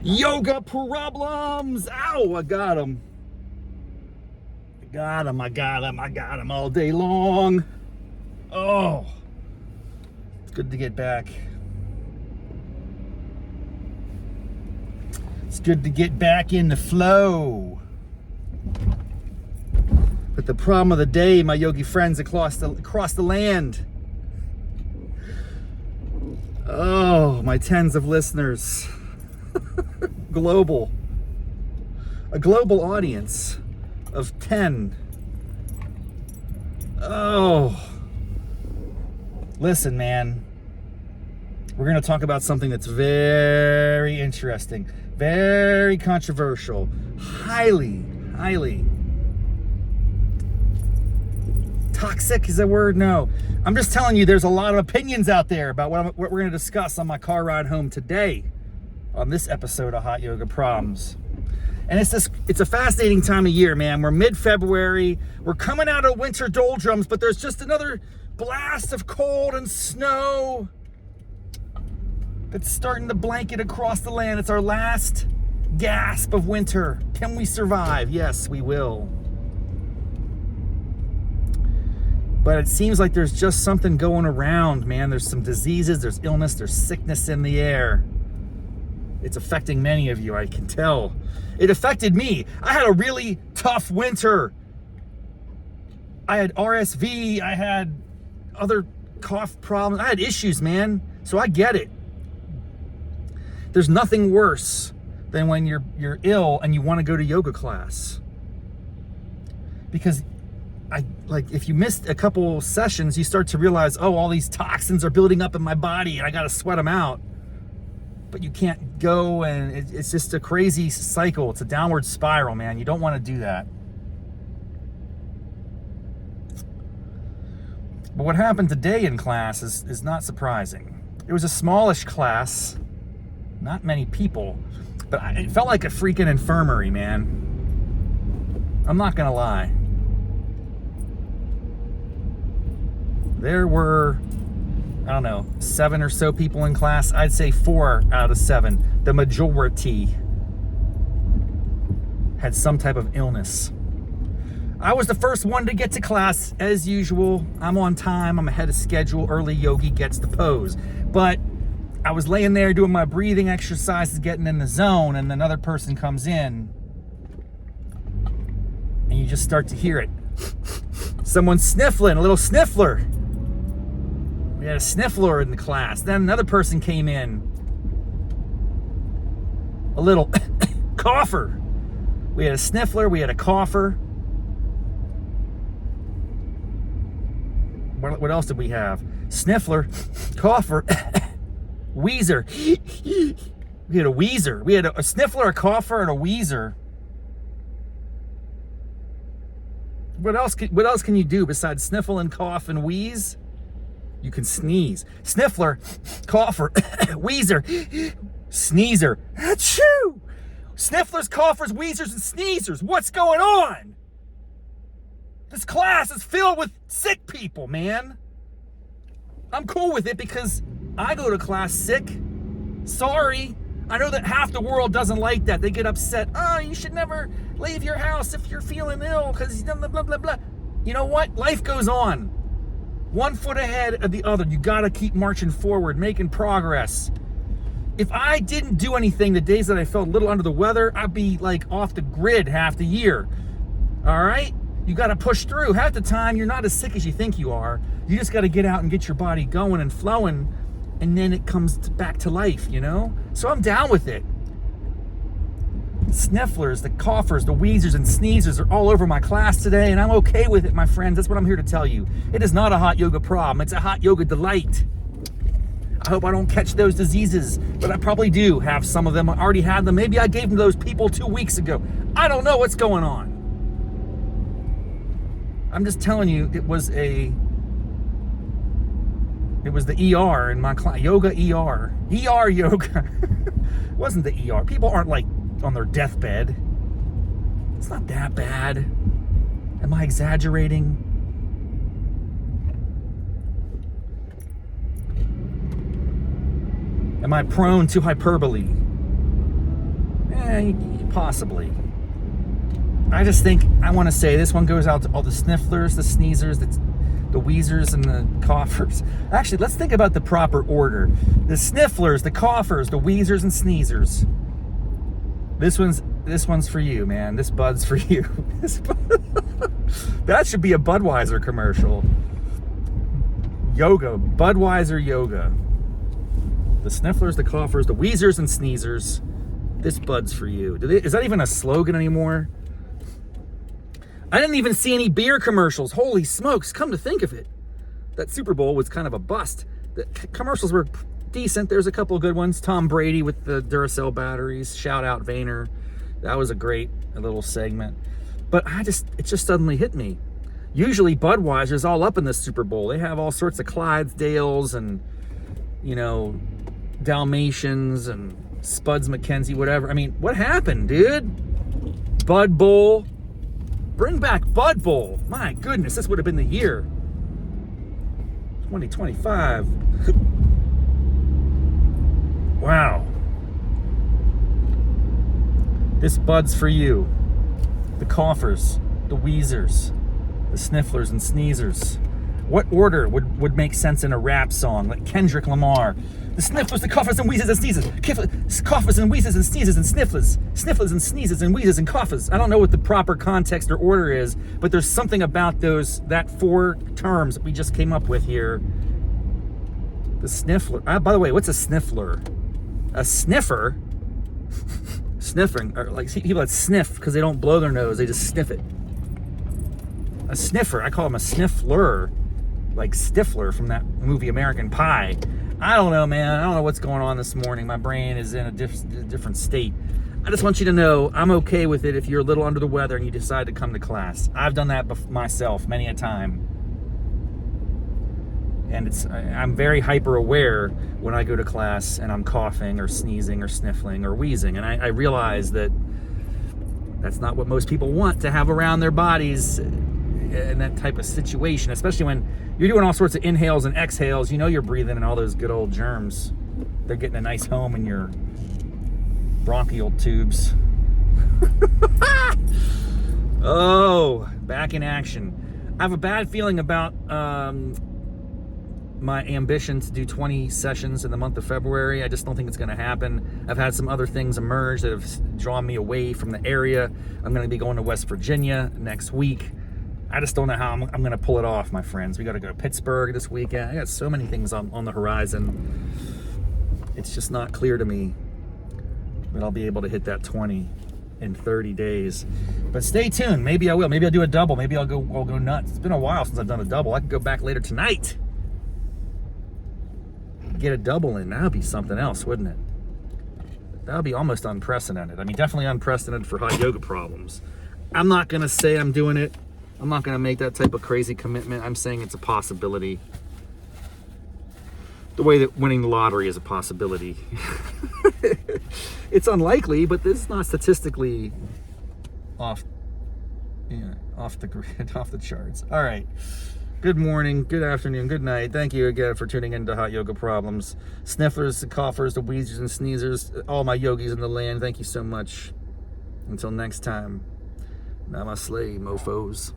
Yoga problems. Ow, I got him. I got him all day long. Oh, it's good to get back. It's good to get back in the flow. But the problem of the day, my yogi friends across the land. Oh, my tens of listeners. Global. A global audience of 10. Oh. Listen, man. We're going to talk about something that's very interesting, very controversial, highly toxic is that word? No. I'm just telling you, there's a lot of opinions out there about what we're going to discuss on my car ride home today on this episode of Hot Yoga Problems. And it's a fascinating time of year, man. We're mid-February. We're coming out of winter doldrums, but there's just another blast of cold and snow that's starting to blanket across the land. It's our last gasp of winter. Can we survive? Yes, we will. But it seems like there's just something going around, man. There's some diseases, there's illness, there's sickness in the air. It's affecting many of you, I can tell. It affected me. I had a really tough winter. I had RSV, I had other cough problems. I had issues, man. So I get it. There's nothing worse than when you're ill and you want to go to yoga class. Because if you missed a couple sessions, you start to realize, oh, all these toxins are building up in my body and I got to sweat them out. But you can't go, and it's just a crazy cycle. It's a downward spiral, man. You don't want to do that. But what happened today in class is not surprising. It was a smallish class, not many people, but it felt like a freaking infirmary, man. I'm not gonna lie. There were, I don't know, 7 or so people in class. I'd say 4 out of 7. The majority had some type of illness. I was the first one to get to class, as usual. I'm on time, I'm ahead of schedule. Early yogi gets the pose. But I was laying there doing my breathing exercises, getting in the zone, and another person comes in, and you just start to hear it. Someone's sniffling, a little sniffler. We had a sniffler in the class. Then another person came in. A little cougher. We had a sniffler, we had a cougher. What else did we have? Sniffler, cougher, Weezer. We had a Weezer. We had a sniffler, a cougher, and a Weezer. What else can you do besides sniffle and cough and wheeze? You can sneeze. Sniffler, cougher, Weezer, sneezer. Achoo! Snifflers, coughers, Weezers, and sneezers. What's going on? This class is filled with sick people, man. I'm cool with it because I go to class sick. Sorry. I know that half the world doesn't like that. They get upset. Oh, you should never leave your house if you're feeling ill because blah, blah, blah, blah. You know what? Life goes on. One foot ahead of the other. You got to keep marching forward, making progress. If I didn't do anything the days that I felt a little under the weather, I'd be like off the grid half the year. All right? You got to push through. Half the time, you're not as sick as you think you are. You just got to get out and get your body going and flowing, and then it comes back to life, you know? So I'm down with it. Snifflers, the coughers, the Weezers, and sneezers are all over my class today, and I'm okay with it, my friends. That's what I'm here to tell you. It is not a hot yoga problem. It's a hot yoga delight. I hope I don't catch those diseases, but I probably do have some of them. I already had them. Maybe I gave them to those people 2 weeks ago. I don't know what's going on. I'm just telling you, it was the ER in my class. Yoga ER. ER yoga. It wasn't the ER. People aren't like on their deathbed. It's not that bad. Am I exaggerating? Am I prone to hyperbole? Possibly. I just think, I want to say this one goes out to all the snifflers, the sneezers, the wheezers, and the coffers. Actually, let's think about the proper order. The snifflers, the coffers, the wheezers, and sneezers. This one's for you, man. This bud's for you. That should be a Budweiser commercial. Yoga, Budweiser yoga. The snifflers, the coffers, the wheezers, and sneezers. This bud's for you. Is that even a slogan anymore? I didn't even see any beer commercials. Holy smokes, come to think of it. That Super Bowl was kind of a bust. The commercials were decent. There's a couple of good ones. Tom Brady with the Duracell batteries. Shout out Vayner. That was a great little segment. But it just suddenly hit me. Usually Budweiser's all up in the Super Bowl. They have all sorts of Clydesdales and, Dalmatians and Spuds McKenzie, whatever. I mean, what happened, dude? Bud Bowl. Bring back Bud Bowl. My goodness, this would have been the year. 2025. Wow. This bud's for you. The Coffers, the Weezers, the Snifflers and Sneezers. What order would make sense in a rap song? Like Kendrick Lamar. The Snifflers, the Coffers, and Weezers and Sneezers. Coffers and Weezers and Sneezers and Snifflers. Snifflers and Sneezers and Weezers and Coffers. I don't know what the proper context or order is, but there's something about that 4 terms that we just came up with here. The Sniffler. By the way, what's a Sniffler? A sniffer? Sniffing, or like people that sniff because they don't blow their nose, they just sniff it. A sniffer, I call him a sniffler, like Stifler from that movie American Pie. I don't know, man. I don't know what's going on this morning. My brain is in a different state. I just want you to know I'm okay with it if you're a little under the weather and you decide to come to class. I've done that myself many a time. And I'm very hyper aware when I go to class and I'm coughing or sneezing or sniffling or wheezing. And I realize that that's not what most people want to have around their bodies in that type of situation, especially when you're doing all sorts of inhales and exhales. You're breathing in all those good old germs. They're getting a nice home in your bronchial tubes. Oh, back in action. I have a bad feeling about my ambition to do 20 sessions in the month of February. I just don't think it's going to happen. I've had some other things emerge that have drawn me away from the area. I'm going to be going to West Virginia next week. I just don't know how I'm going to pull it off, my friends. We got to go to Pittsburgh this weekend. I got so many things on the horizon. It's just not clear to me that I'll be able to hit that 20 in 30 days. But stay tuned. Maybe I will. Maybe I'll do a double. Maybe I'll go nuts. It's been a while since I've done a double. I can go back later tonight. Get a double in. That would be something else, wouldn't it? That would be almost unprecedented. I mean, definitely unprecedented for hot yoga problems. I'm not going to say I'm doing it. I'm not going to make that type of crazy commitment. I'm saying it's a possibility. The way that winning the lottery is a possibility. It's unlikely, but this is not statistically off the charts. All right. Good morning, good afternoon, good night. Thank you again for tuning into Hot Yoga Problems. Snifflers, the Coffers, the Weezers and Sneezers, all my yogis in the land, thank you so much. Until next time, namaste, mofos.